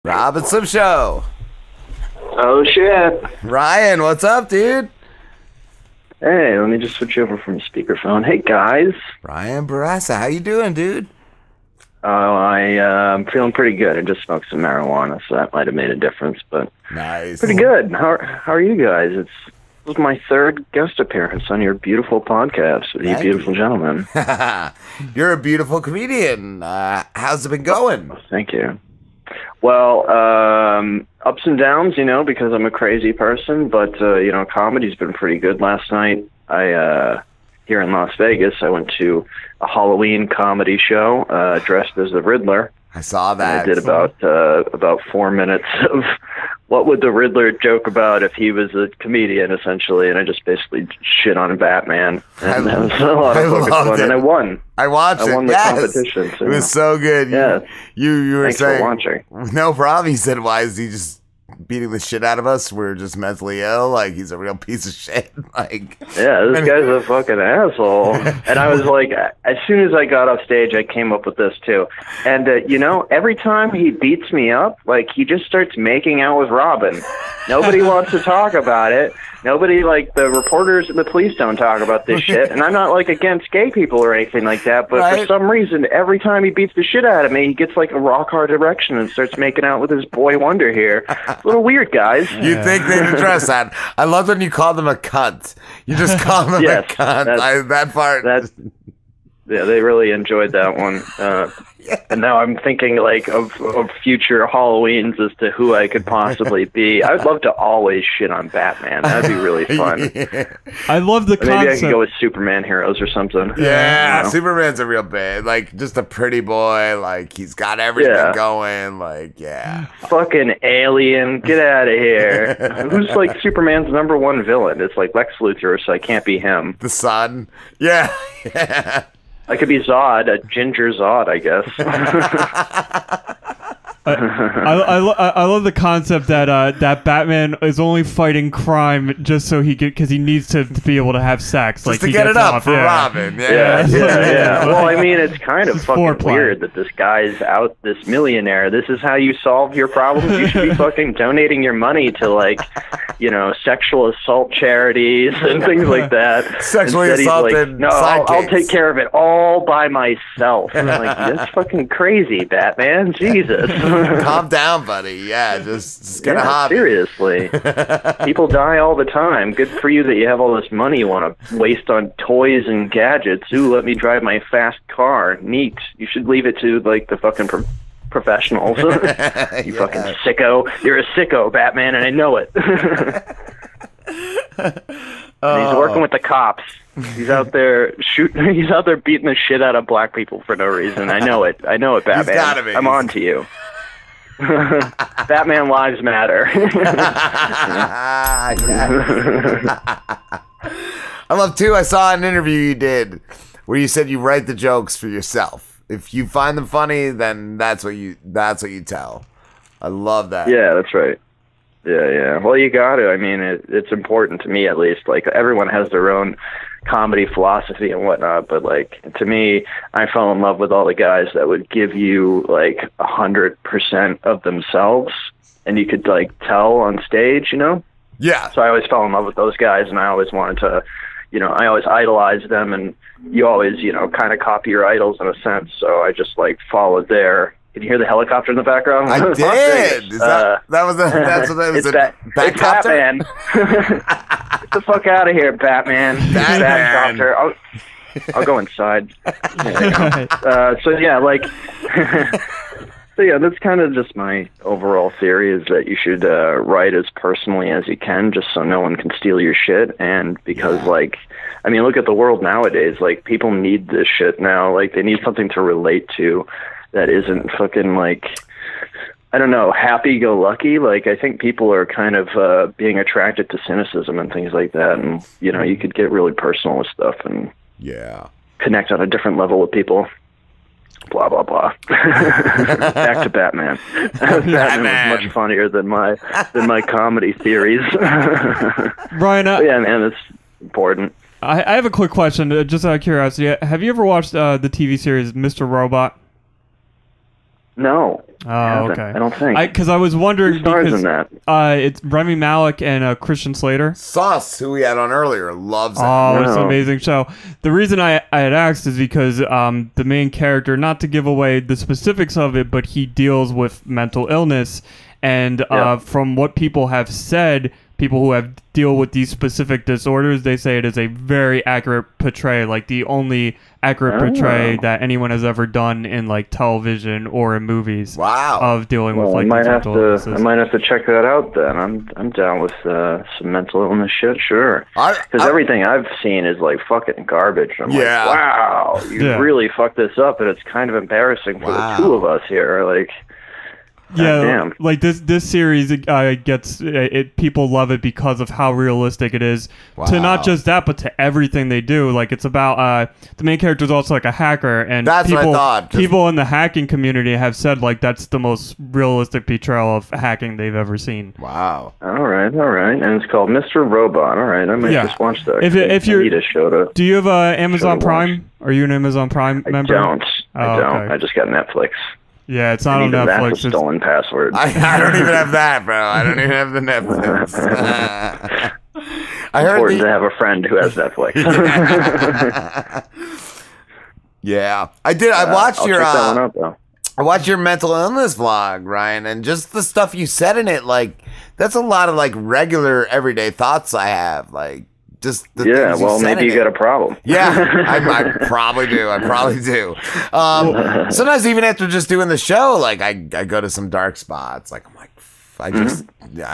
Rob and Slim Show. Oh shit. Ryan, what's up, dude? Hey, let me just switch over from speakerphone. Hey guys. Ryan Bourassa, how you doing, dude? Oh, I'm feeling pretty good. I just smoked some marijuana, so that might have made a difference, but nice. Pretty good. How are you guys? This was my third guest appearance on your beautiful podcast with you beautiful gentlemen. You're a beautiful comedian. How's it been going? Oh, thank you. Well, ups and downs, because I'm a crazy person, but, comedy's been pretty good. Last night, here in Las Vegas, I went to a Halloween comedy show, dressed as the Riddler. I saw that. I did about 4 minutes of what would the Riddler joke about if he was a comedian, essentially, and I just basically shit on Batman. And that was a lot of fucking fun, and I won. I watched it. I won the competition. So, it was so good. Yeah. You were Thanks saying, for watching. No problem. He said, why is he just beating the shit out of us? We're just mentally ill. Like, he's a real piece of shit. Like, yeah, this guy's a fucking asshole. And I was like, as soon as I got off stage, I came up with this too. And, every time he beats me up, like, he just starts making out with Robin. Nobody wants to talk about it. Nobody, the reporters and the police don't talk about this shit. And I'm not, against gay people or anything like that, but for some reason, every time he beats the shit out of me, he gets, a rock-hard erection and starts making out with his boy wonder here. It's a little weird, guys. You'd think they'd address that. I love when you call them a cunt. You just call them a cunt. That part. Yeah, they really enjoyed that one. And now I'm thinking of future Halloweens as to who I could possibly be. I'd love to always shit on Batman. That'd be really fun. I love the concept. Maybe I could go with Superman heroes or something. Yeah, Superman's a real bad, just a pretty boy. He's got everything going. Fucking alien, get out of here. Who's Superman's number one villain? It's Lex Luthor, so I can't be him. The Sun. Yeah. I could be Zod, a ginger Zod, I guess. I love the concept that Batman is only fighting crime just so because he needs to be able to have sex, just to get it up for Robin. Yeah. Well, I mean, it's kind of fucking weird that this guy's out, this millionaire. This is how you solve your problems. You should be fucking donating your money to sexual assault charities and things like that. Sexually assaulted. No, I'll take care of it all by myself. And I'm that's fucking crazy, Batman. Jesus. Calm down, buddy. Yeah, just get a hobby. Seriously. People die all the time. Good for you that you have all this money you want to waste on toys and gadgets. Ooh, let me drive my fast car. Neat. You should leave it to, the fucking professionals. You fucking sicko. You're a sicko, Batman, and I know it. He's working with the cops. He's out there shooting. He's out there beating the shit out of black people for no reason. I know it, Batman. He's gotta be. I'm on to you. Batman lives matter. I love too. I saw an interview you did where you said you write the jokes for yourself. If you find them funny, then that's what you tell. I love that. Yeah, that's right. Yeah. Well, you got to. I mean, it's important to me, at least. Everyone has their own comedy philosophy and whatnot, but to me, I fell in love with all the guys that would give you 100% of themselves, and you could tell on stage, Yeah. So I always fell in love with those guys, and I always wanted to, I always idolized them, and you always, kind of copy your idols in a sense. So I just followed their. Can you hear the helicopter in the background? I did. That's what that was. It's Batman. Get the fuck out of here, Batman. Batcopter. I'll go inside. So yeah, that's kind of just my overall theory, is that you should write as personally as you can, just so no one can steal your shit. And because look at the world nowadays. People need this shit now. They need something to relate to that isn't fucking I don't know, happy-go-lucky. I think people are kind of being attracted to cynicism and things like that, and you could get really personal with stuff and connect on a different level with people. Blah blah blah. Back to Batman. Batman was much funnier than my comedy theories. Ryan, yeah, man, that's important. I have a quick question, just out of curiosity. Have you ever watched the TV series Mr. Robot? No. Oh, okay. I don't think. Because I was wondering Who stars because in that? it's Rami Malek and Christian Slater. Sauce, who we had on earlier, loves it. Oh, it's an No. amazing show. The reason I had asked is because the main character, not to give away the specifics of it, but he deals with mental illness. And from what people have said, people who have deal with these specific disorders, they say it is a very accurate portray, like the only accurate portray that anyone has ever done in like television or in movies. Wow. Of dealing with Well, like I might these have mental to. illnesses. I might have to check that out then. I'm down with some mental illness shit. Sure. Because everything I've seen is like fucking garbage. I'm like, wow, you really fucked this up, and it's kind of embarrassing for the two of us here. Like. Yeah, damn. like this series gets it. People love it because of how realistic it is. Wow. To not just that, but to everything they do. Like it's about the main character is also like a hacker, and That's people, what I thought. People in the hacking community have said like that's the most realistic portrayal of hacking they've ever seen. Wow. All right, and it's called Mr. Robot. All right, I might just watch that. If you need a show to. Do you have Amazon to Prime? Are you an Amazon Prime member? I don't. Okay. I just got Netflix. Yeah, it's not on Even Netflix. that's a stolen password. I don't even have that, bro. I don't even have the Netflix. I heard important to have a friend who has Netflix. Yeah, I did. I watched I'll your. check that one out, though. I watched your mental illness vlog, Ryan, and just the stuff you said in it. Like, that's a lot of like regular, everyday thoughts I have. Like, just the things you said maybe in you got it. a problem. Yeah, I probably do. Sometimes even after just doing the show, like I go to some dark spots. Like I'm like, I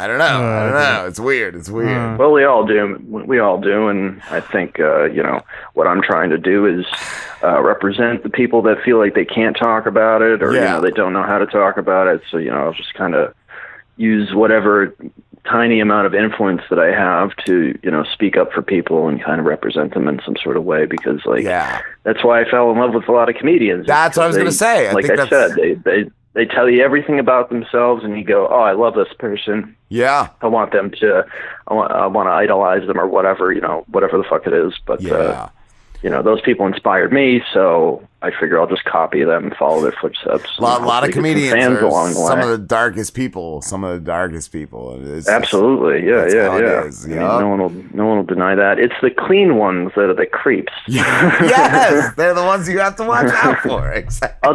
don't know. It's weird. Well, we all do, and I think what I'm trying to do is represent the people that feel like they can't talk about it, or they don't know how to talk about it. So I'll just kind of use whatever tiny amount of influence that I have to, speak up for people and kind of represent them in some sort of way, because that's why I fell in love with a lot of comedians. That's what I was going to say. I said, they tell you everything about themselves and you go, oh, I love this person. Yeah. I want them to, I want to idolize them or whatever, whatever the fuck it is. But, those people inspired me, so I figure I'll just copy them and follow their footsteps. A lot of comedians are along the way. some of the darkest people. It's absolutely, yeah. It is, no one will deny that. It's the clean ones that are the creeps. Yes, they're the ones you have to watch out for. Exactly.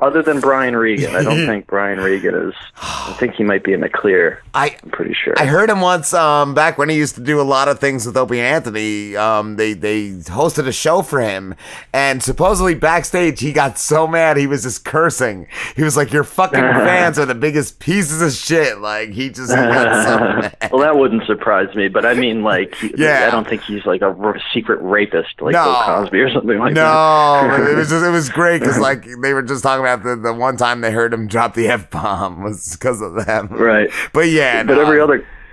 Other than Brian Regan, I don't think Brian Regan is. I think he might be in the clear. I'm pretty sure. I heard him once back when he used to do a lot of things with Opie and Anthony. They hosted a show for him, and supposedly backstage he got so mad he was just cursing. He was like, "Your fucking fans are the biggest pieces of shit." Like he got so mad. Well, that wouldn't surprise me, but I mean, like, I don't think he's like a secret rapist like Bill Cosby or something like that. No, it was great because like they were just talking about the one time they heard him drop the F-bomb was because of them, right? But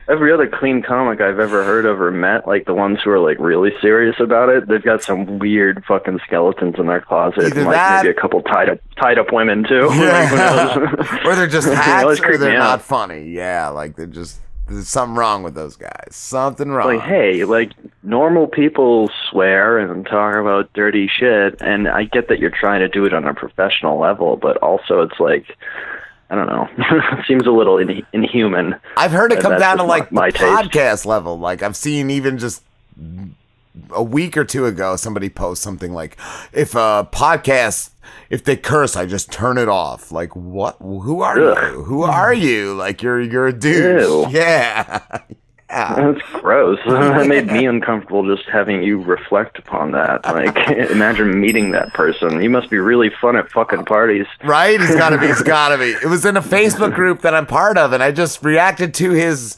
every other clean comic I've ever heard of or met, like the ones who are like really serious about it, they've got some weird fucking skeletons in their closet, and like maybe a couple tied up women too. Yeah. Or they're just hacks, or they're not out. funny. Yeah, like there's something wrong with those guys. Something wrong. Like, hey, like normal people swear and talk about dirty shit, and I get that you're trying to do it on a professional level, but also it's like, I don't know. It seems a little inhuman. I've heard it come down to like my the podcast level. Like I've seen even just a week or two ago, somebody post something like, if a podcast, if they curse, I just turn it off. Like, what? Who are you? Who are you? Like you're a douche. Ew. Yeah. That's gross. That made me uncomfortable just having you reflect upon that. Like, imagine meeting that person. You must be really fun at fucking parties. Right? He's gotta be. It was in a Facebook group that I'm part of, and I just reacted to his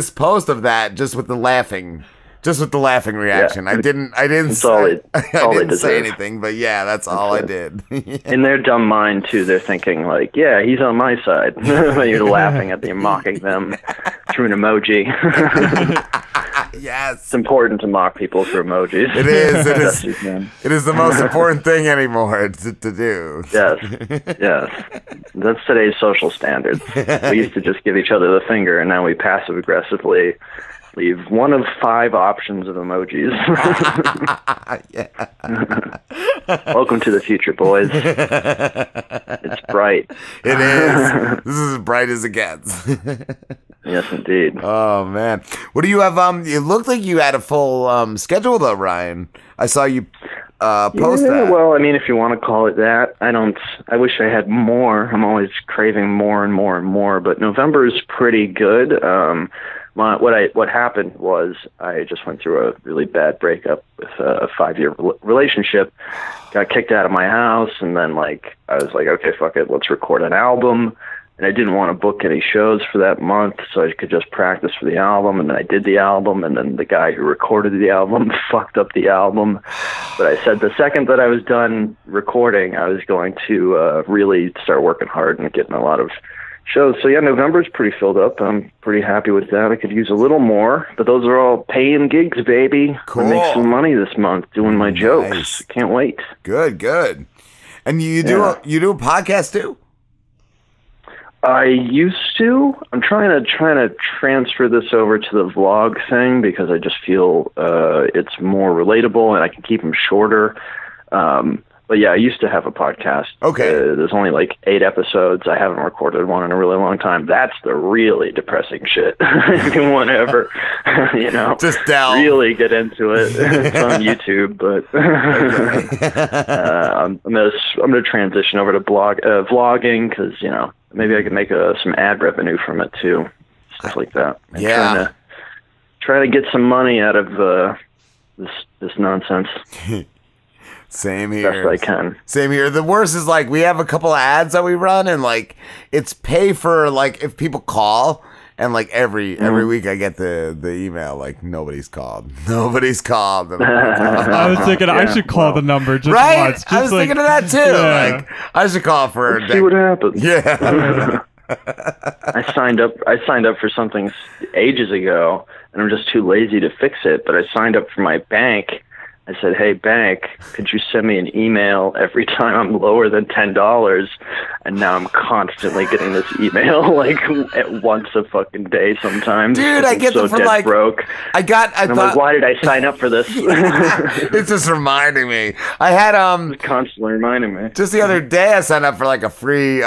post of that just with the laughing reaction. Yeah. I didn't say anything, but yeah, that's all I did. In their dumb mind too, they're thinking like, yeah, he's on my side. You're laughing at them, mocking them through an emoji. Yes. It's important to mock people through emojis. It is. It is the most important thing anymore to do. Yes. That's today's social standards. We used to just give each other the finger, and now we passive aggressively leave one of 5 options of emojis. Yeah. Welcome to the future, boys. It's bright. It is. This is as bright as it gets. Yes, indeed. Oh man, what do you have? It looked like you had a full schedule though, Ryan. I saw you post that. Well, I mean, if you want to call it that, I wish I had more. I'm always craving more and more and more. But November is pretty good. What happened was I just went through a really bad breakup with a 5-year relationship. Got kicked out of my house, and then I was like, okay, fuck it, let's record an album. And I didn't want to book any shows for that month, so I could just practice for the album. And then I did the album, and then the guy who recorded the album fucked up the album. But I said the second that I was done recording, I was going to really start working hard and getting a lot of shows. So yeah, November's pretty filled up. I'm pretty happy with that. I could use a little more, but those are all paying gigs, baby. Cool. I make some money this month doing my jokes. Nice. Can't wait. Good. And you do a podcast too? I used to. I'm trying to transfer this over to the vlog thing because I just feel it's more relatable and I can keep them shorter. But yeah, I used to have a podcast. Okay. There's only 8 episodes. I haven't recorded one in a really long time. That's the really depressing shit. If you want to ever, just delve. really get into it. It's on YouTube, but I'm gonna transition over to vlogging because maybe I could make some ad revenue from it too, stuff like that. I'm trying to get some money out of this nonsense. Same here. Best I can. Same here. The worst is we have a couple of ads that we run, and it's pay for if people call, and every week I get the email nobody's called. Nobody's called. And I was thinking I should call the number just right? once. I was thinking of that too. Yeah. I should call for a see what happens. Yeah. I signed up for something ages ago, and I'm just too lazy to fix it. But I signed up for my bank. I said, hey, bank, could you send me an email every time I'm lower than $10? And now I'm constantly getting this email at once a fucking day sometimes. Dude, I get them from broke. I'm why did I sign up for this? It's just reminding me. I had It's constantly reminding me. just the other day I signed up for a free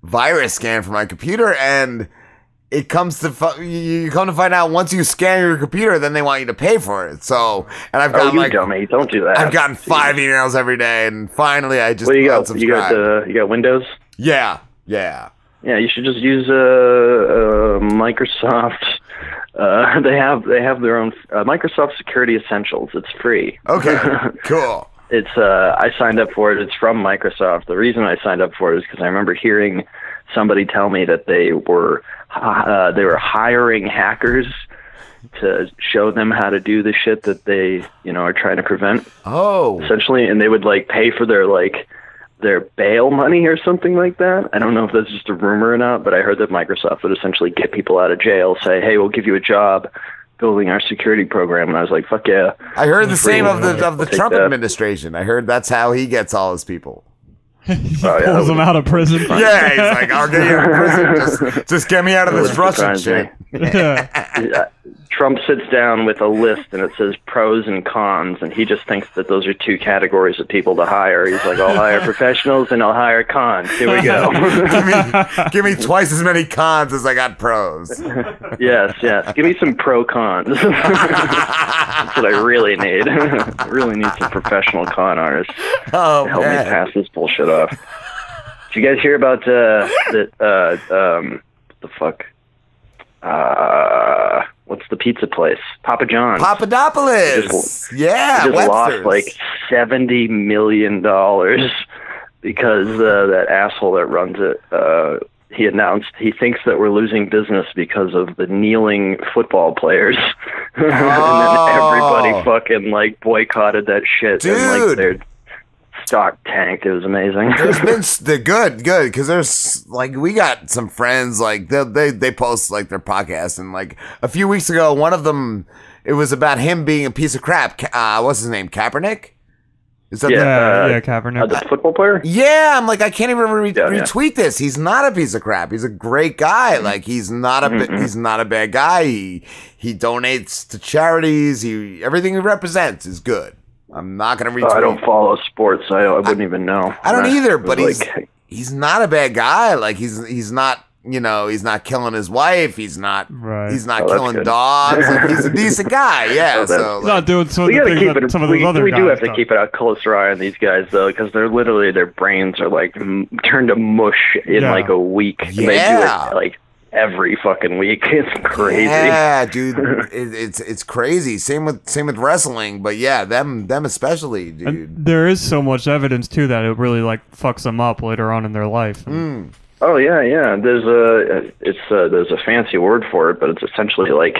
virus scan for my computer, and it comes to you come to find out once you scan your computer, then they want you to pay for it. So, and I've gotten dummy, don't do that. I've gotten 5 emails every day, and finally I just what do you got? You got Windows? Yeah. Yeah, you should just use Microsoft. They have their own Microsoft Security Essentials. It's free. Okay, cool. It's I signed up for it. It's from Microsoft. The reason I signed up for it is because I remember hearing somebody tell me that they were hiring hackers to show them how to do the shit that they are trying to prevent. Oh, essentially, and they would pay for their bail money or something like that. I don't know if that's just a rumor or not, but I heard that Microsoft would essentially get people out of jail, say, hey, we'll give you a job building our security program. And I was like, fuck yeah. I heard the same of the Trump administration. I heard that's how he gets all his people. Pulls them out of prison. Yeah, he's like, I'll get you out of prison. Just get me out of this Russian shit. Trump sits down with a list and it says pros and cons, and he just thinks that those are 2 categories of people to hire. He's like, I'll hire professionals and I'll hire cons. Here we go. give me twice as many cons as I got pros. Yes. Give me some pro cons. That's what I really need. I really need some professional con artists to help me pass this bullshit off. Did you guys hear about the fuck? What's the pizza place? Papa John's. Papadopoulos. Yeah, just lost $70 million because that asshole that runs it. He announced he thinks that we're losing business because of the kneeling football players, and then everybody fucking boycotted that shit. Dude. And their stock tanked. It was amazing. They're good, because there's we got some friends they post their podcast, and a few weeks ago, one of them, it was about him being a piece of crap. What's his name? Kaepernick? Is that Kaepernick, the football player? Yeah, I'm I can't even retweet this. He's not a piece of crap. He's a great guy. He's not he's not a bad guy. He donates to charities. Everything he represents is good. I'm not gonna retweet. I don't follow sports. I wouldn't even know. I don't either. But like, he's not a bad guy. Like he's not. You know, he's not killing his wife. He's not. Right. He's not killing dogs. Like, he's a decent guy. Yeah. So he's not doing some of the things that some of those other guys. We do have to keep it a closer eye on these guys though, because they're literally their brains are like turned to mush in like a week. Yeah. And they do it like every fucking week. It's crazy. Yeah, dude. It's crazy. Same with wrestling, but yeah, them especially, dude. And there is so much evidence too that it really like fucks them up later on in their life. Oh yeah. There's a fancy word for it, but it's essentially like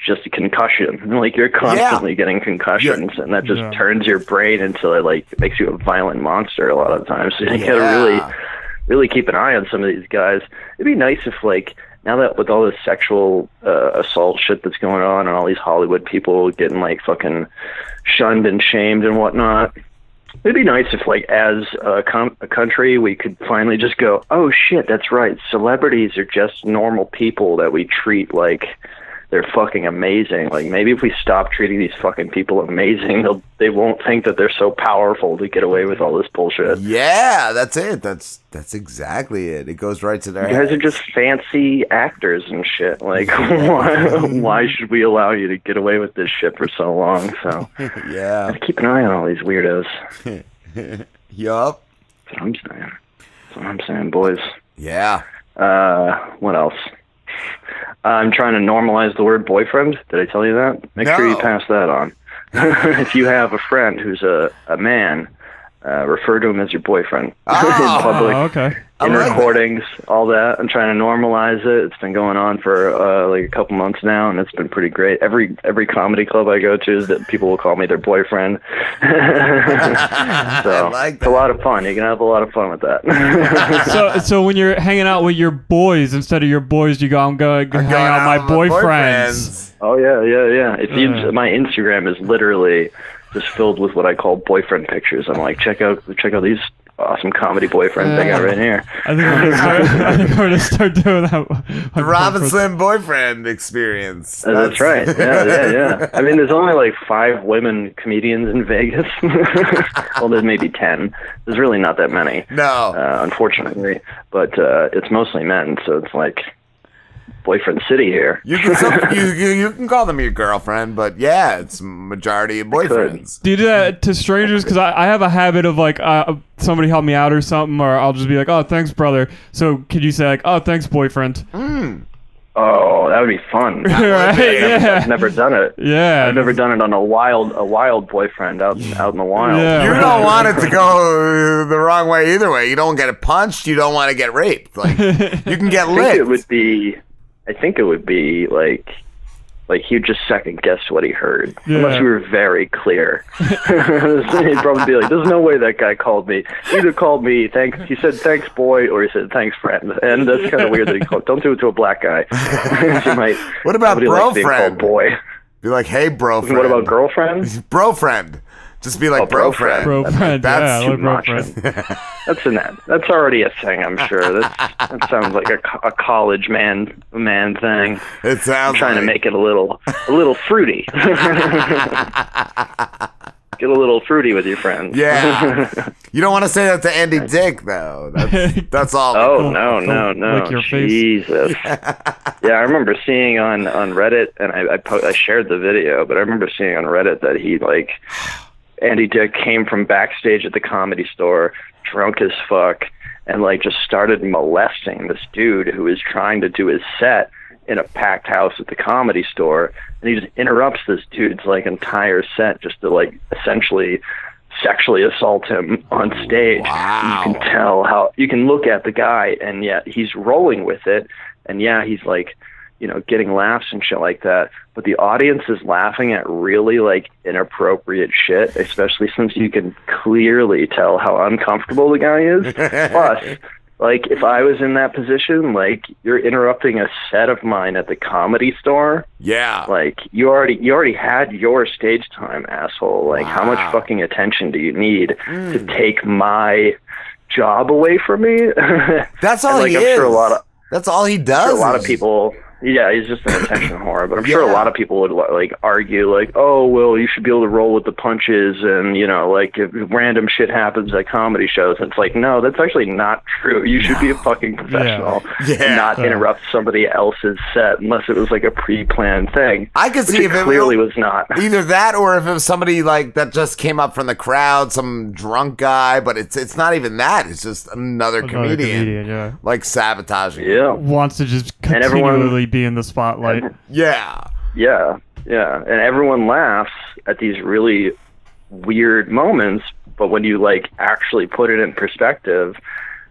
just a concussion. Like you're constantly getting concussions, and that just turns your brain into like it makes you a violent monster a lot of times. So you gotta really keep an eye on some of these guys. It'd be nice if like now that with all this sexual assault shit that's going on, and all these Hollywood people getting like fucking shunned and shamed and whatnot. It'd be nice if, like, as a country, we could finally just go, oh, shit, that's right. Celebrities are just normal people that we treat like they're fucking amazing. Like, maybe if we stop treating these fucking people amazing, they won't think that they're so powerful to get away with all this bullshit. Yeah, that's it. That's exactly it. It goes right to their heads. You guys are just fancy actors and shit. Like, why should we allow you to get away with this shit for so long? So, yeah. Keep an eye on all these weirdos. Yup. That's what I'm saying, boys. Yeah. What else? I'm trying to normalize the word boyfriend. Did I tell you that? Make sure you pass that on. If you have a friend who's a man, refer to him as your boyfriend in public, okay. in recordings, all that. I'm trying to normalize it. It's been going on for like a couple months now, and it's been pretty great. Every comedy club I go to, that people will call me their boyfriend. So I like that. It's a lot of fun. You can have a lot of fun with that. So when you're hanging out with your boys, instead of your boys, you go, I'm going to hang out with my boyfriends. Oh yeah. If you, my Instagram is literally just filled with what I call boyfriend pictures. I'm like, check out these awesome comedy boyfriends I got right here. I think we're going to start doing that. The Robinson boyfriend experience. That's right. Yeah. I mean, there's only like 5 women comedians in Vegas. Well, there's maybe 10. There's really not that many. No. Unfortunately. But it's mostly men, so it's like boyfriend city here. You can call them your girlfriend, but yeah, it's majority of boyfriends. Do you do that to strangers? Because I have a habit of like somebody help me out or something, or I'll just be like, oh, thanks, brother. So could you say like, oh, thanks, boyfriend? Oh, that would be fun. Right? I've never done it. Yeah, I've never done it on a wild boyfriend out in the wild. Yeah. You don't want it to go the wrong way either way. You don't get it punched. You don't want to get raped. Like you can get lit. I think it would be like he'd just second guess what he heard, unless we were very clear. He'd probably be like, "There's no way that guy called me. He either called me thanks. He said thanks, boy, or he said thanks, friend." And that's kind of weird that he called. Don't do it to a black guy. What about bro friend? Boy. Be like, "Hey, bro friend." What about girlfriend? Bro friend. Just be like bro friend. Bro friend. That's too much. That's already a thing, I'm sure. That sounds like a college man thing. It sounds. I'm trying to make it a little fruity. Get a little fruity with your friends. Yeah. You don't want to say that to Andy Dick, though. That's all. Oh, no. Lick your face. Jesus. Yeah, I remember seeing on Reddit, and I shared the video, but I remember seeing on Reddit that he, like, Andy Dick came from backstage at the Comedy Store, drunk as fuck, and, like, just started molesting this dude who was trying to do his set in a packed house at the Comedy Store, and he just interrupts this dude's like entire set just to like essentially sexually assault him on stage. Wow. You can tell how you can look at the guy, and yeah, he's rolling with it, and yeah, he's like, you know, getting laughs and shit like that, but the audience is laughing at really like inappropriate shit, especially since you can clearly tell how uncomfortable the guy is. Plus, like, if I was in that position, like, you're interrupting a set of mine at the Comedy Store. Yeah. Like, you already had your stage time, asshole. Like, How much fucking attention do you need to take my job away from me? That's all like, he I'm is. Sure That's all he does. A lot of people Yeah, he's just an attention whore. But I'm sure a lot of people would like argue, like, oh, well, you should be able to roll with the punches, and like if random shit happens at comedy shows. And it's like, no, that's actually not true. You should be a fucking professional and not interrupt somebody else's set unless it was like a pre-planned thing. I could see if it clearly was not either that, or if it was somebody like that just came up from the crowd, some drunk guy. But it's not even that. It's just another comedian like sabotaging. Yeah, wants to just continually be in the spotlight. Yeah. And everyone laughs at these really weird moments, but when you like actually put it in perspective,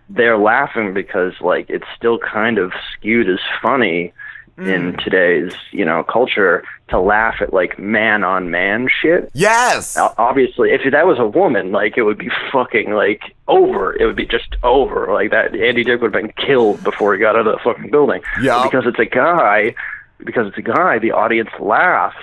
they're laughing because like it's still kind of skewed as funny in today's culture to laugh at like man on man shit. Yes. Obviously, if that was a woman, like it would be fucking like over. It would be just over. Like that Andy Dick would have been killed before he got out of the fucking building. Yeah. Because it's a guy, the audience laughs,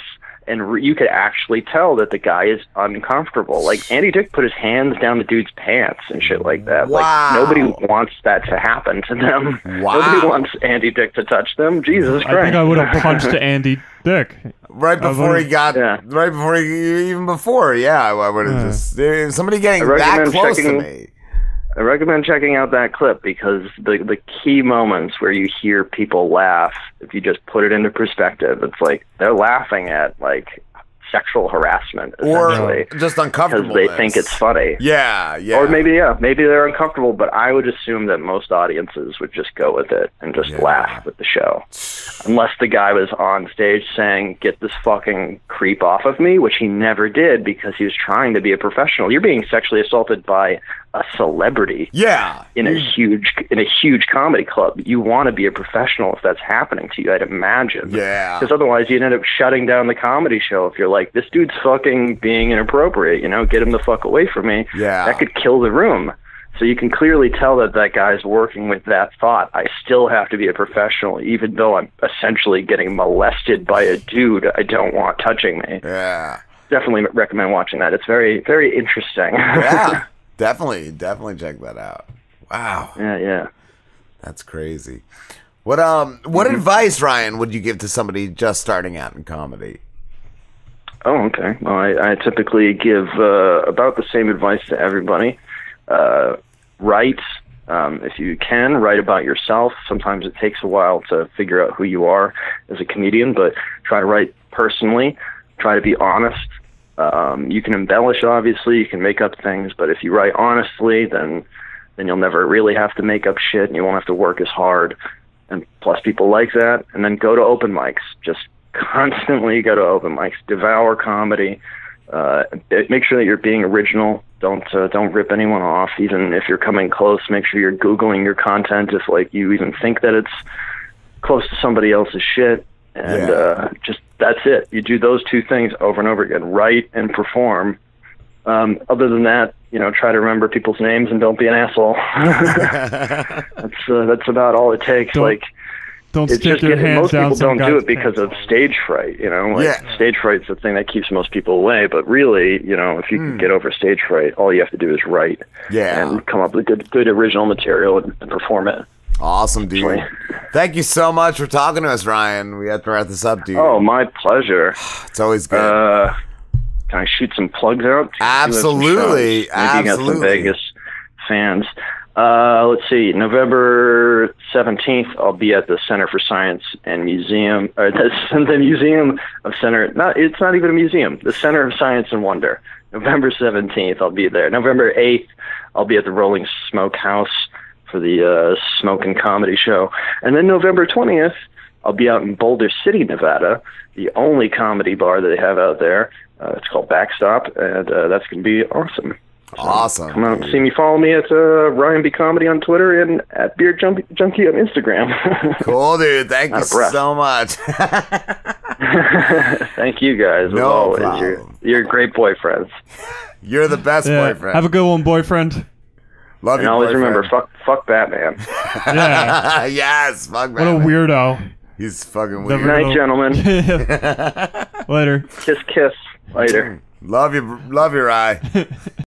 and you could actually tell that the guy is uncomfortable. Like Andy Dick put his hands down the dude's pants and shit like that. Wow. Like nobody wants that to happen to them. Wow. Nobody wants Andy Dick to touch them. Jesus Christ. I think I would have punched Andy Dick. Right before he got, even before, I would have just, somebody getting that close to me. I recommend checking out that clip because the key moments where you hear people laugh, if you just put it into perspective, it's like they're laughing at like sexual harassment, essentially, or just uncomfortable because they think it's funny. Yeah. Or maybe they're uncomfortable, but I would assume that most audiences would just go with it and just laugh with the show, unless the guy was on stage saying, "Get this fucking creep off of me," which he never did because he was trying to be a professional. You're being sexually assaulted by a celebrity in a huge comedy club. You want to be a professional if that's happening to you, I'd imagine, because otherwise you'd end up shutting down the comedy show if you're like, this dude's fucking being inappropriate, get him the fuck away from me. That could kill the room. So you can clearly tell that guy's working with that thought. I still have to be a professional even though I'm essentially getting molested by a dude I don't want touching me. Definitely recommend watching that. It's very, very interesting. Definitely check that out. Wow. Yeah. That's crazy. What advice, Ryan, would you give to somebody just starting out in comedy? Oh, okay. Well, I typically give about the same advice to everybody. Write, if you can, write about yourself. Sometimes it takes a while to figure out who you are as a comedian, but try to write personally. Try to be honest. You can embellish, obviously, you can make up things, but if you write honestly, then you'll never really have to make up shit, and you won't have to work as hard. And plus, people like that. And then go to open mics. Just constantly go to open mics. Devour comedy. Make sure that you're being original. Don't rip anyone off. Even if you're coming close, make sure you're Googling your content if like you even think that it's close to somebody else's shit. And just that's it. You do those two things over and over again, write and perform. Other than that, try to remember people's names and don't be an asshole. That's about all it takes. Don't stick your hands down. Most people don't do it because of stage fright. Stage fright's the thing that keeps most people away. But really, if you can get over stage fright, all you have to do is write and come up with good original material and perform it. Awesome, dude. Thank you so much for talking to us, Ryan. We have to wrap this up, dude. Oh, my pleasure. It's always good. Can I shoot some plugs out? Absolutely. Maybe you got some Vegas fans. Let's see. November 17th, I'll be at the Center for Science and Museum, or the Museum of Center. It's not even a museum. The Center of Science and Wonder. November 17th, I'll be there. November 8th, I'll be at the Rolling Smoke House for the Smoke and Comedy Show. And then November 20th, I'll be out in Boulder City, Nevada, the only comedy bar that they have out there. It's called Backstop, and that's going to be awesome. Awesome. Come out and see me. Follow me at Ryan B. Comedy on Twitter and at Beard Junkie on Instagram. Cool, dude. Thank you so much. Thank you guys. As always. Problem. You're great boyfriends. You're the best boyfriend. Have a good one, boyfriend. Love you. And always remember, fuck Batman. Yes, fuck Batman. What a weirdo. He's fucking weird. Good night, gentlemen. Later. Kiss. Later. Love you, Rye.